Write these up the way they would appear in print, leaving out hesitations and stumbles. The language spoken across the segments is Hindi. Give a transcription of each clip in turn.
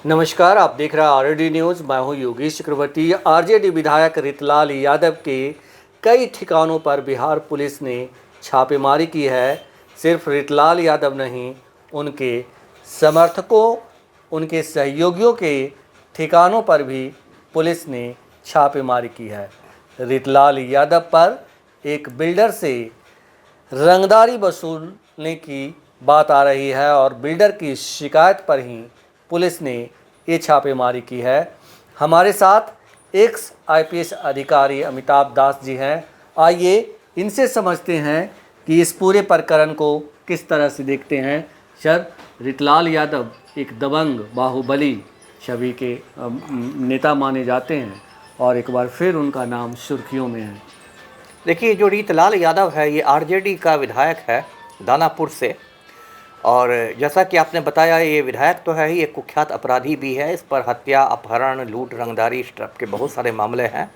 नमस्कार, आप देख रहे हैं आरजेडी न्यूज़। मैं हूं योगेश चक्रवर्ती। आरजेडी विधायक रितलाल यादव के कई ठिकानों पर बिहार पुलिस ने छापेमारी की है। सिर्फ रितलाल यादव नहीं, उनके समर्थकों, उनके सहयोगियों के ठिकानों पर भी पुलिस ने छापेमारी की है। रितलाल यादव पर एक बिल्डर से रंगदारी वसूलने की बात आ रही है और बिल्डर की शिकायत पर ही पुलिस ने ये छापेमारी की है। हमारे साथ एक्स आईपीएस अधिकारी अमिताभ दास जी हैं। आइए इनसे समझते हैं कि इस पूरे प्रकरण को किस तरह से देखते हैं। सर, रितलाल यादव एक दबंग बाहुबली छवि के नेता माने जाते हैं और एक बार फिर उनका नाम सुर्खियों में है। देखिए, जो रितलाल यादव है ये आरजेडी का विधायक है दानापुर से। और जैसा कि आपने बताया, ये विधायक तो है ही, एक कुख्यात अपराधी भी है। इस पर हत्या, अपहरण, लूट, रंगदारी, इस तरह के बहुत सारे मामले हैं।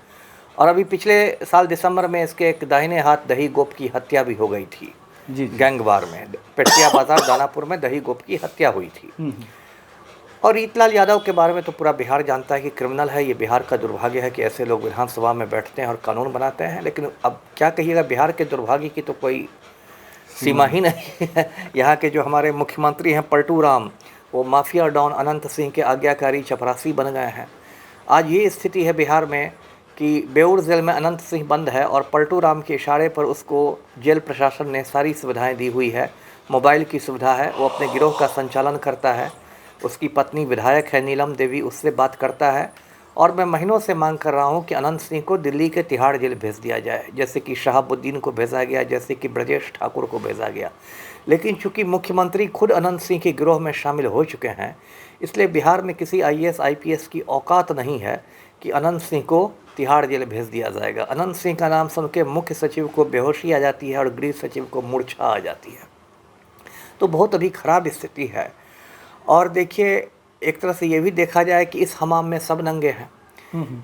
और अभी पिछले साल दिसंबर में इसके एक दाहिने हाथ दही गोप की हत्या भी हो गई थी। जी। गैंगवार में पेटिया बाजार दानापुर में दही गोप की हत्या हुई थी। और रितलाल यादव के बारे में तो पूरा बिहार जानता है कि क्रिमिनल है। ये बिहार का दुर्भाग्य है कि ऐसे लोग विधानसभा में बैठते हैं और कानून बनाते हैं। लेकिन अब क्या कहिएगा, बिहार के दुर्भाग्य की तो कोई सीमा ही नहीं है। यहाँ के जो हमारे मुख्यमंत्री हैं पलटू राम, वो माफिया डॉन अनंत सिंह के आज्ञाकारी चपरासी बन गए हैं। आज ये स्थिति है बिहार में कि बेऊर जेल में अनंत सिंह बंद है और पलटू राम के इशारे पर उसको जेल प्रशासन ने सारी सुविधाएं दी हुई है। मोबाइल की सुविधा है, वो अपने गिरोह का संचालन करता है। उसकी पत्नी विधायक है नीलम देवी, उससे बात करता है। और मैं महीनों से मांग कर रहा हूं कि अनंत सिंह को दिल्ली के तिहाड़ जेल भेज दिया जाए, जैसे कि शहाबुद्दीन को भेजा गया, जैसे कि ब्रजेश ठाकुर को भेजा गया। लेकिन चूंकि मुख्यमंत्री खुद अनंत सिंह के गिरोह में शामिल हो चुके हैं, इसलिए बिहार में किसी आईएएस आईपीएस की औकात नहीं है कि अनंत सिंह को तिहाड़ जेल भेज दिया जाएगा। अनंत सिंह का नाम सुन के मुख्य सचिव को बेहोशी आ जाती है और गृह सचिव को मूर्छा आ जाती है। तो बहुत अभी खराब स्थिति है। और देखिए, एक तरह से ये भी देखा जाए कि इस हमाम में सब नंगे हैं।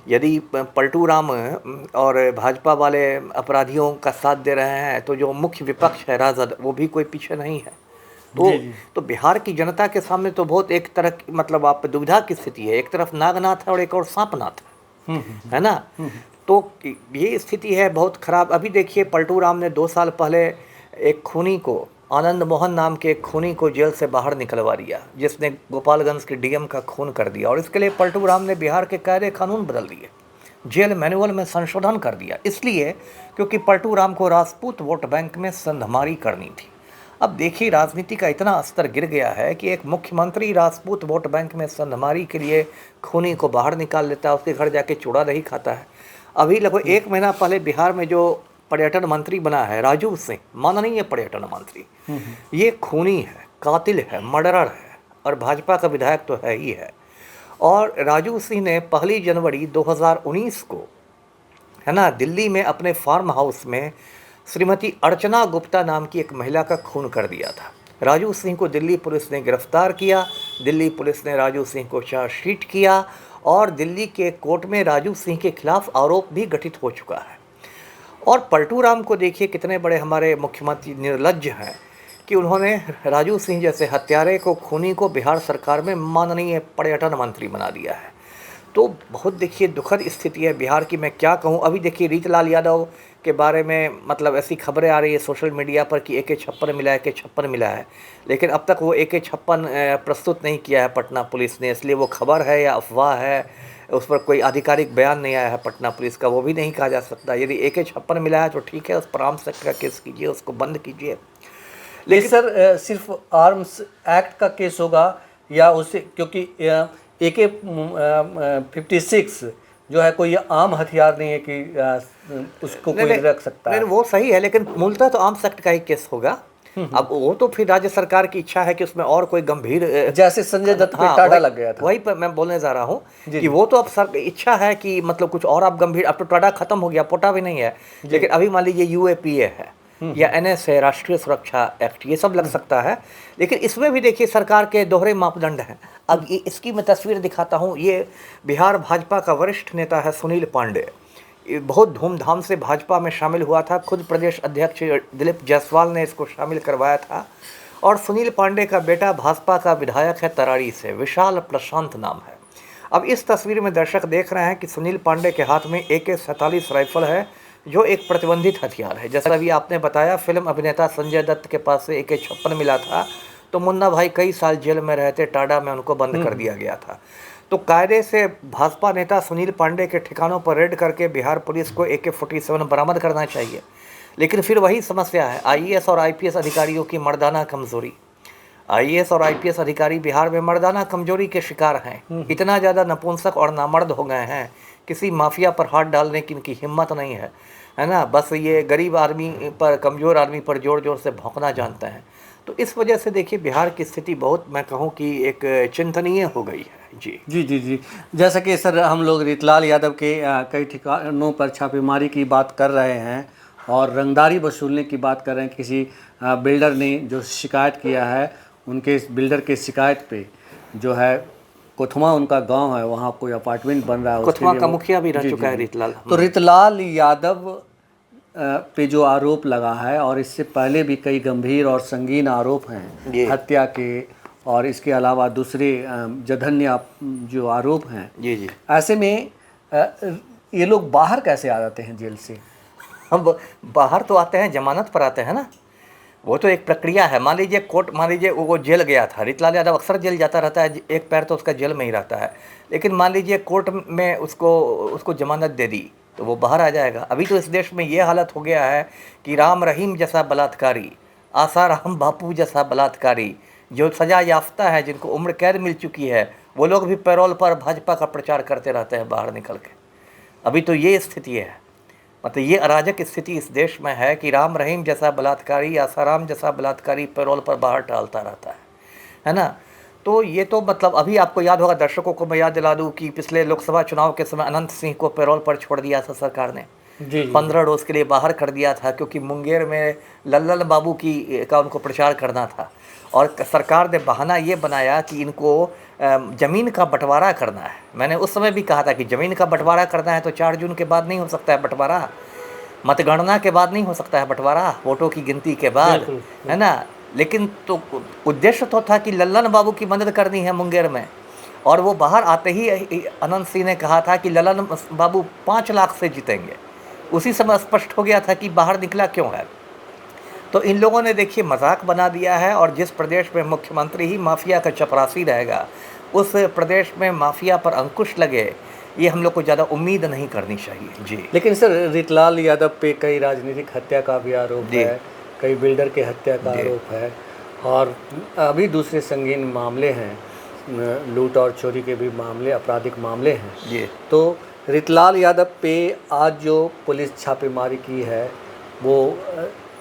यदि पलटू राम और भाजपा वाले अपराधियों का साथ दे रहे हैं, तो जो मुख्य विपक्ष है राजद, वो भी कोई पीछे नहीं है। तो बिहार की जनता के सामने तो बहुत एक तरह की, मतलब आप दुविधा की स्थिति है। एक तरफ नागनाथ है और एक और सांपनाथ है ना। तो ये स्थिति है बहुत खराब। अभी देखिए, पलटू राम ने 2 साल पहले एक खूनी को, आनंद मोहन नाम के एक खूनी को जेल से बाहर निकलवा दिया, जिसने गोपालगंज के डीएम का खून कर दिया। और इसके लिए पलटू राम ने बिहार के कायदे कानून बदल दिए, जेल मैनुअल में संशोधन कर दिया, इसलिए क्योंकि पलटू राम को राजपूत वोट बैंक में संधमारी करनी थी। अब देखिए, राजनीति का इतना स्तर गिर गया है कि एक मुख्यमंत्री राजपूत वोट बैंक में संधमारी के लिए खूनी को बाहर निकाल लेता है, उसके घर जाके चूड़ा दही खाता है। अभी लगभग 1 महीना पहले बिहार में जो पर्यटन मंत्री बना है राजू सिंह, माननीय पर्यटन मंत्री, ये खूनी है, कातिल है, मर्डरर है और भाजपा का विधायक तो है ही है। और राजू सिंह ने 1 जनवरी 2019 को, है ना, दिल्ली में अपने फार्म हाउस में श्रीमती अर्चना गुप्ता नाम की एक महिला का खून कर दिया था। राजू सिंह को दिल्ली पुलिस ने गिरफ्तार किया। दिल्ली पुलिस ने राजू सिंह को चार्जशीट किया और दिल्ली के कोर्ट में राजू सिंह के खिलाफ आरोप भी गठित हो चुका है। और पलटू राम को देखिए, कितने बड़े हमारे मुख्यमंत्री निर्लज्ज हैं कि उन्होंने राजू सिंह जैसे हत्यारे को, खूनी को बिहार सरकार में माननीय पर्यटन मंत्री बना दिया है। तो बहुत देखिए दुखद स्थिति है बिहार की। मैं क्या कहूँ, अभी देखिए रितलाल यादव के बारे में मतलब ऐसी खबरें आ रही है सोशल मीडिया पर कि AK-56 मिला है, AK-56 मिला है, लेकिन अब तक वो AK-56 प्रस्तुत नहीं किया है पटना पुलिस ने। इसलिए वो खबर है या अफवाह है, उस पर कोई आधिकारिक बयान नहीं आया है पटना पुलिस का, वो भी नहीं कहा जा सकता। यदि AK-56 मिला है तो ठीक है, उस पर आर्म्स एक्ट का केस कीजिए, उसको बंद कीजिए। लेकिन सर, सिर्फ आर्म्स एक्ट का केस होगा या उससे, क्योंकि AK-56 जो है कोई आम हथियार नहीं है कि उसको कोई रख सकता है। वो सही है, लेकिन मूलतः तो आर्म्स एक्ट का ही केस होगा। अब वो तो फिर राज्य सरकार की इच्छा है कि उसमें और कोई गंभीर, जैसे संजय दत्त पे टाडा लग गया था, वही पर मैं बोलने जा रहा हूँ कि वो तो अब सर इच्छा है कि मतलब कुछ और आप गंभीर, अब तो टाडा खत्म हो गया, पोटा भी नहीं है, लेकिन अभी मान लीजिए UAPA है या NS है, राष्ट्रीय सुरक्षा एक्ट, ये सब लग सकता है। लेकिन इसमें भी देखिए सरकार के दोहरे मापदंड हैं। अब इसकी मैं तस्वीर दिखाता हूँ। ये बिहार भाजपा का वरिष्ठ नेता है सुनील पांडे, बहुत धूमधाम से भाजपा में शामिल हुआ था। खुद प्रदेश अध्यक्ष दिलीप जायसवाल ने इसको शामिल करवाया था और सुनील पांडे का बेटा भाजपा का विधायक है तरारी से, विशाल प्रशांत नाम है। अब इस तस्वीर में दर्शक देख रहे हैं कि सुनील पांडे के हाथ में AK-47 राइफल है, जो एक प्रतिबंधित हथियार है। जैसा अभी आपने बताया, फिल्म अभिनेता संजय दत्त के पास से AK-56 मिला था, तो मुन्ना भाई कई साल जेल में रहते, टाडा में उनको बंद कर दिया गया था। तो कायदे से भाजपा नेता सुनील पांडे के ठिकानों पर रेड करके बिहार पुलिस को AK-47 बरामद करना चाहिए, लेकिन फिर वही समस्या है, IAS और IPS अधिकारियों की मर्दाना कमजोरी। IAS और IPS अधिकारी बिहार में मर्दाना कमजोरी के शिकार हैं। इतना ज़्यादा नपुंसक और नामर्द हो गए हैं, किसी माफिया पर हाथ डालने की इनकी हिम्मत नहीं है ना। बस ये गरीब आदमी पर, कमज़ोर आदमी पर जोर जोर से भौंकना जानते हैं। तो इस वजह से देखिए, बिहार की स्थिति बहुत, मैं कहूँ कि एक चिंतनीय हो गई है। जी जी जी जी। जैसा कि सर हम लोग रीतलाल यादव के कई ठिकानों पर छापेमारी की बात कर रहे हैं और रंगदारी वसूलने की बात कर रहे हैं। किसी बिल्डर ने जो शिकायत किया है, उनके इस बिल्डर के शिकायत पे जो है कोथमा उनका गांव है, वहाँ कोई अपार्टमेंट बन रहा है, कोथमा का मुखिया भी रह चुका है रीतलाल। तो रीतलाल यादव पे जो आरोप लगा है, और इससे पहले भी कई गंभीर और संगीन आरोप हैं हत्या के, और इसके अलावा दूसरे जघन्य जो आरोप हैं। जी जी। ऐसे में ये लोग बाहर कैसे आ जाते हैं जेल से? अब बाहर तो आते हैं, जमानत पर आते हैं ना, वो तो एक प्रक्रिया है। मान लीजिए कोर्ट, मान लीजिए वो जेल गया था, रीतलाल यादव अक्सर जेल जाता रहता है, एक पैर तो उसका जेल में ही रहता है, लेकिन मान लीजिए कोर्ट में उसको जमानत दे दी तो वो बाहर आ जाएगा। अभी तो इस देश में ये हालत हो गया है कि राम रहीम जैसा बलात्कारी, आसाराम बापू जैसा बलात्कारी, जो सजा याफ्ता है, जिनको उम्र कैद मिल चुकी है, वो लोग भी पैरोल पर भाजपा का प्रचार करते रहते हैं बाहर निकल के। अभी तो ये स्थिति है, मतलब ये अराजक स्थिति इस देश में है कि राम रहीम जैसा बलात्कारी, आसाराम जैसा बलात्कारी पैरोल पर बाहर टहलता रहता है ना। तो ये तो मतलब, अभी आपको याद होगा, दर्शकों को मैं याद दिला दूं कि पिछले लोकसभा चुनाव के समय अनंत सिंह को पैरोल पर छोड़ दिया था सरकार ने, 15 रोज के लिए बाहर कर दिया था, क्योंकि मुंगेर में लल्लन बाबू का उनको प्रचार करना था, और सरकार ने बहाना ये बनाया कि इनको ज़मीन का बंटवारा करना है। मैंने उस समय भी कहा था कि ज़मीन का बंटवारा करना है तो 4 जून के बाद नहीं हो सकता है बंटवारा, मतगणना के बाद नहीं हो सकता है बंटवारा, वोटों की गिनती के बाद, है ना। लेकिन तो उद्देश्य तो था कि लल्लन बाबू की मदद करनी है मुंगेर में, और वो बाहर आते ही अनंत सिंह ने कहा था कि लल्लन बाबू 5 लाख से जीतेंगे। उसी समय स्पष्ट हो गया था कि बाहर निकला क्यों है। तो इन लोगों ने देखिए मजाक बना दिया है, और जिस प्रदेश में मुख्यमंत्री ही माफिया का चपरासी रहेगा, उस प्रदेश में माफिया पर अंकुश लगे, ये हम लोग को ज़्यादा उम्मीद नहीं करनी चाहिए। जी। लेकिन सर रीतलाल यादव पे कई राजनीतिक हत्या का भी आरोप है, कई बिल्डर के हत्या का आरोप है, और अभी दूसरे संगीन मामले हैं, लूट और चोरी के भी मामले, आपराधिक मामले हैं। जी। तो रीतलाल यादव पे आज जो पुलिस छापेमारी की है, वो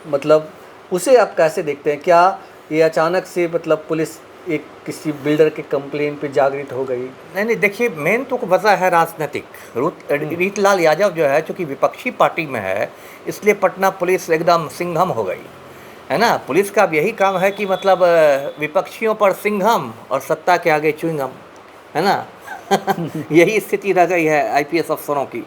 मतलब उसे आप कैसे देखते हैं? क्या ये अचानक से मतलब पुलिस एक किसी बिल्डर के कंप्लेन पे जागृत हो गई? नहीं, देखिए मेन तो वजह है राजनीतिक। रीतलाल यादव जो है, चूँकि विपक्षी पार्टी में है, इसलिए पटना पुलिस एकदम सिंघम हो गई, है ना। पुलिस का अब यही काम है कि मतलब विपक्षियों पर सिंघम और सत्ता के आगे च्युइंगम, है ना। यही स्थिति रह गई है IPS अफसरों की।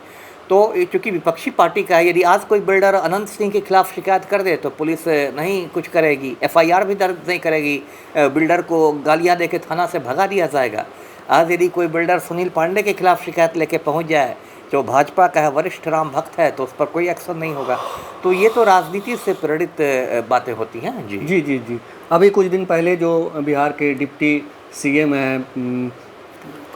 तो चूँकि विपक्षी पार्टी का है, यदि आज कोई बिल्डर अनंत सिंह के खिलाफ शिकायत कर दे तो पुलिस नहीं कुछ करेगी, FIR भी दर्ज नहीं करेगी, बिल्डर को गालियां दे के थाना से भगा दिया जाएगा। आज यदि कोई बिल्डर सुनील पांडे के खिलाफ शिकायत लेके पहुंच जाए, जो भाजपा का है, वरिष्ठ राम भक्त है, तो उस पर कोई एक्शन नहीं होगा। तो ये तो राजनीति से प्रेरित बातें होती हैं। जी जी जी जी। अभी कुछ दिन पहले जो बिहार के डिप्टी CM हैं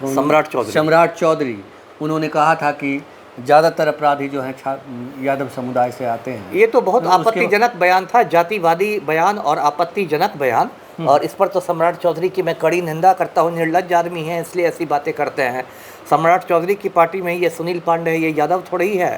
सम्राट चौधरी, उन्होंने कहा था कि ज़्यादातर अपराधी जो हैं यादव समुदाय से आते हैं। ये तो बहुत आपत्तिजनक बयान था, जातिवादी बयान और आपत्तिजनक बयान, और इस पर तो सम्राट चौधरी की मैं कड़ी निंदा करता हूँ। निर्लज्ज आदमी हैं, इसलिए ऐसी बातें करते हैं। सम्राट चौधरी की पार्टी में ये सुनील पांडे है, ये यादव थोड़े ही है,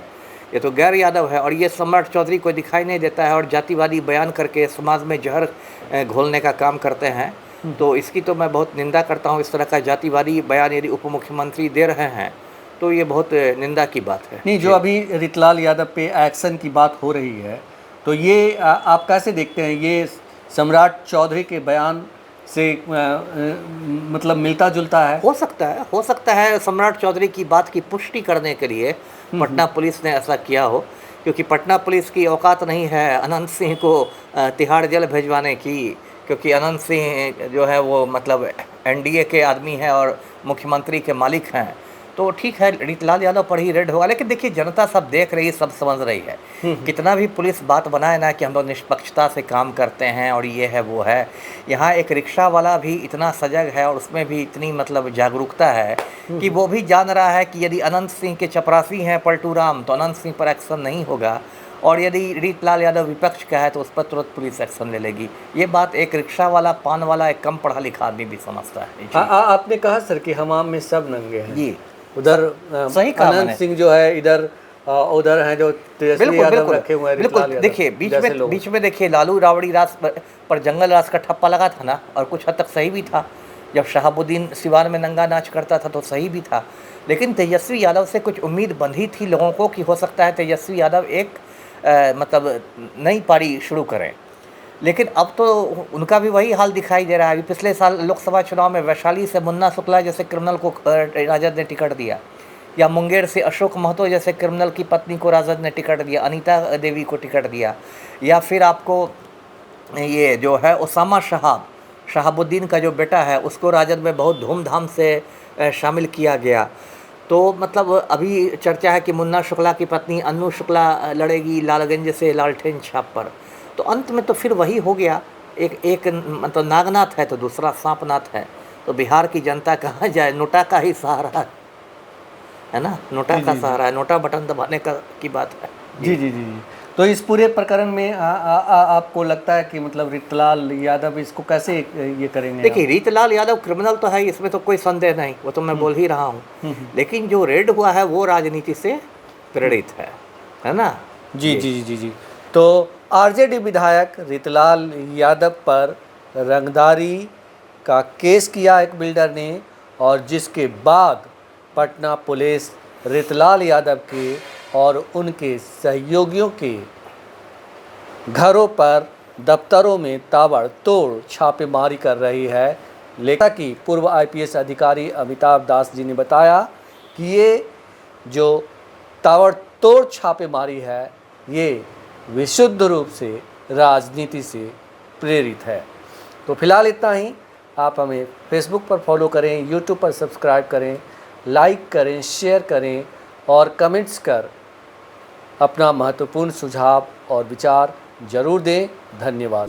ये तो गैर यादव है, और ये सम्राट चौधरी को दिखाई नहीं देता है, और जातिवादी बयान करके समाज में जहर घोलने का काम करते हैं। तो इसकी तो मैं बहुत निंदा करता हूँ। इस तरह का जातिवादी बयान यदि उप मुख्यमंत्री दे रहे हैं तो ये बहुत निंदा की बात है। नहीं, जो अभी रीतलाल यादव पे एक्शन की बात हो रही है, तो ये आप कैसे देखते हैं? ये सम्राट चौधरी के बयान से मतलब मिलता जुलता है? हो सकता है सम्राट चौधरी की बात की पुष्टि करने के लिए पटना पुलिस ने ऐसा किया हो, क्योंकि पटना पुलिस की औकात नहीं है अनंत सिंह को तिहाड़ जेल भेजवाने की, क्योंकि अनंत सिंह जो है वो मतलब एनडीए के आदमी हैं और मुख्यमंत्री के मालिक हैं, तो ठीक है रीतलाल यादव पर ही रेड होगा। लेकिन देखिए जनता सब देख रही है, सब समझ रही है। कितना भी पुलिस बात बनाए ना कि हम लोग निष्पक्षता से काम करते हैं और ये है वो है, यहाँ एक रिक्शा वाला भी इतना सजग है और उसमें भी इतनी मतलब जागरूकता है कि वो भी जान रहा है कि यदि अनंत सिंह के चपरासी हैं पलटू राम तो अनंत सिंह पर एक्शन नहीं होगा, और यदि रीतलाल यादव विपक्ष का है तो उस पर तुरंत पुलिस एक्शन ले लेगी। ये बात एक रिक्शा वाला, पान वाला, एक कम पढ़ा लिखा आदमी भी समझता है। आपने कहा सर कि हमाम में सब नंगे हैं जी, उधर सही कहा अनंत मैंने। सिंह जो है इधर, उधर हैं जो तेजस्वी यादव रखे हुए हैं, बिल्कुल। रीतलाल यादव देखिए जैसे लोग। बीच में देखिए लालू राबड़ी राज पर जंगल राज का ठप्पा लगा था ना, और कुछ हद तक सही भी था। जब शहाबुद्दीन सिवान में नंगा नाच करता था तो सही भी था, लेकिन तेजस्वी यादव से कुछ उम्मीद बंधी थी लोगों को कि हो सकता है तेजस्वी यादव एक मतलब नई पारी शुरू करें। लेकिन अब तो उनका भी वही हाल दिखाई दे रहा है। अभी पिछले साल लोकसभा चुनाव में वैशाली से मुन्ना शुक्ला जैसे क्रिमिनल को राजद ने टिकट दिया, या मुंगेर से अशोक महतो जैसे क्रिमिनल की पत्नी को राजद ने टिकट दिया, अनीता देवी को टिकट दिया, या फिर आपको ये जो है ओसामा शहाबुद्दीन का जो बेटा है उसको राजद में बहुत धूमधाम से शामिल किया गया। तो मतलब अभी चर्चा है कि मुन्ना शुक्ला की पत्नी अन्नू शुक्ला लड़ेगी लालगंज से लालटेन छाप पर। तो अंत में तो फिर वही हो गया, एक मतलब नागनाथ है तो दूसरा सांपनाथ है। तो बिहार की जनता कहाँ जाए, नोटा का ही सहारा है ना, नोटा का सहारा है, नोटा बटन दबाने का की बात है। जी जी जी जी। तो इस पूरे प्रकरण में आपको लगता है कि मतलब रीतलाल यादव इसको कैसे ये करेंगे? देखिए रीतलाल यादव क्रिमिनल तो है, इसमें तो कोई संदेह नहीं, वो तो मैं बोल ही रहा हूँ। लेकिन जो रेड हुआ है वो राजनीति से प्रेरित है ना। जी जी जी जी जी। तो आरजेडी विधायक रीतलाल यादव पर रंगदारी का केस किया एक बिल्डर ने, और जिसके बाद पटना पुलिस रीतलाल यादव के और उनके सहयोगियों के घरों पर, दफ्तरों में ताबड़तोड़ छापेमारी कर रही है। लेखा कि पूर्व आईपीएस अधिकारी अमिताभ दास जी ने बताया कि ये जो ताबड़तोड़ छापेमारी है ये विशुद्ध रूप से राजनीति से प्रेरित है। तो फिलहाल इतना ही। आप हमें फेसबुक पर फॉलो करें, यूट्यूब पर सब्सक्राइब करें, लाइक करें, शेयर करें और कमेंट्स कर अपना महत्वपूर्ण सुझाव और विचार जरूर दें। धन्यवाद।